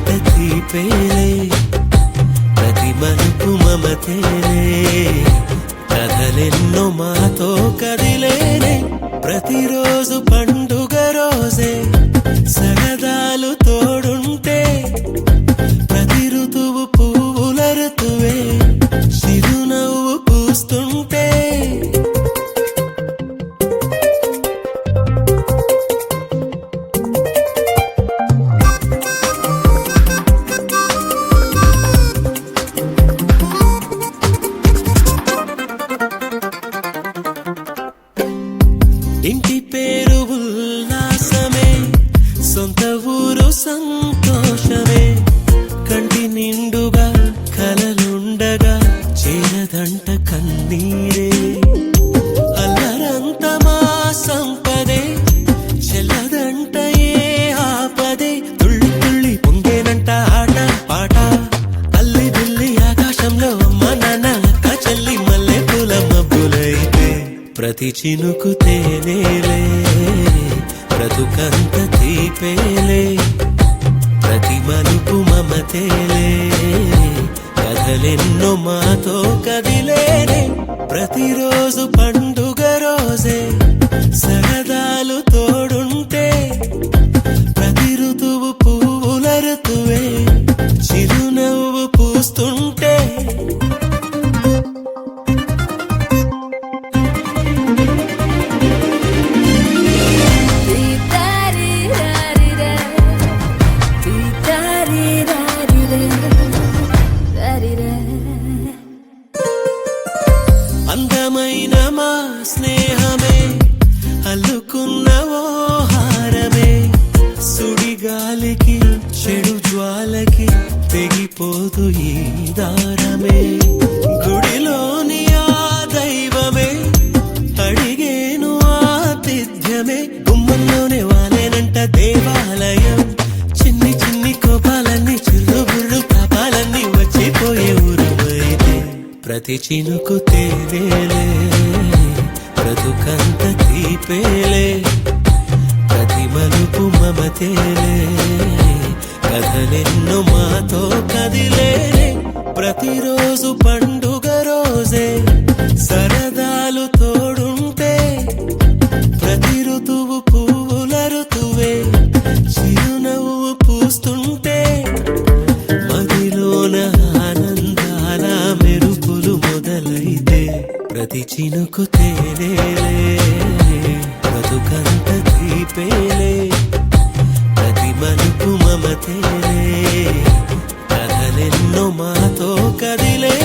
బ్రతుకంత తీపేలే ప్రతి మలుపు మమతేలే కథలెన్నో మాతో కదిలేనే ప్రతిరోజు పండుగ రోజే సరదాలు తోడుంటే ప్రతి ఋతువు పువ్వుల ఋతువే చిరునవ్వు పూస్తుంటే ఇంటి పేరు ఉల్లాసమే సొంత ఊరు సంతోషమే కంటి నిండుగా కలలుండగా చేరదంట కన్నీరే అల్లరంత మా సంపదే చెల్లదంట ఏ ఆపదే తుళ్ళి తుళ్ళి పొంగేనంట ఆట పాట అల్లి దిల్లి ఆకాశంలో అమ్మ నాన్న అక్క చెల్లి మల్లె పూల మబ్బులైతే ప్రతి చినుకు తేనేలే బ్రతుకంత తీపేలే ప్రతి మలుపు మమతేలే కథలెన్నో మాతో కదిలేనే ప్రతిరోజు పండుగ రోజే సరదాలు తోడుంటే ప్రతి ఋతువు పువ్వుల ఋతువే చిరునవ్వు పూస్తుంటే అందమైన మా స్నేహమే అల్లుకున్న ఓ హారమే సుడిగాలికి చెడు జ్వాలకి తెగిపోదు ఈ దారమే గుడిలోని ఆ దైవమే అడిగేను ఆతిథ్యమే గుమ్మంలోనే వాలేనంట దేవాలయం చిన్ని చిన్ని కోపాలన్నీ చిల్లుబుర్రు పాపాలన్నీ వచ్చిపోయే ఊరుమైతే ప్రతి చినుకు తేనేలే బ్రతుకంత తీపేలే ప్రతి మలుపు మమతేలే కథలెన్నో మాతో కదిలేనే ప్రతిరోజు పండుగ రోజే సరదాలు తోడుంటే ప్రతి ఋతువు పువ్వుల ఋతువే చిరునవ్వు పూస్తుంటే మదిలోన ఆనందాల మెరుపులు మొదలైతే ప్రతి చినుకు తేనేలే బ్రతుకంత తీపేలే ప్రతి మలుపు మమతేలే కథలెన్నో మాతో కదిలే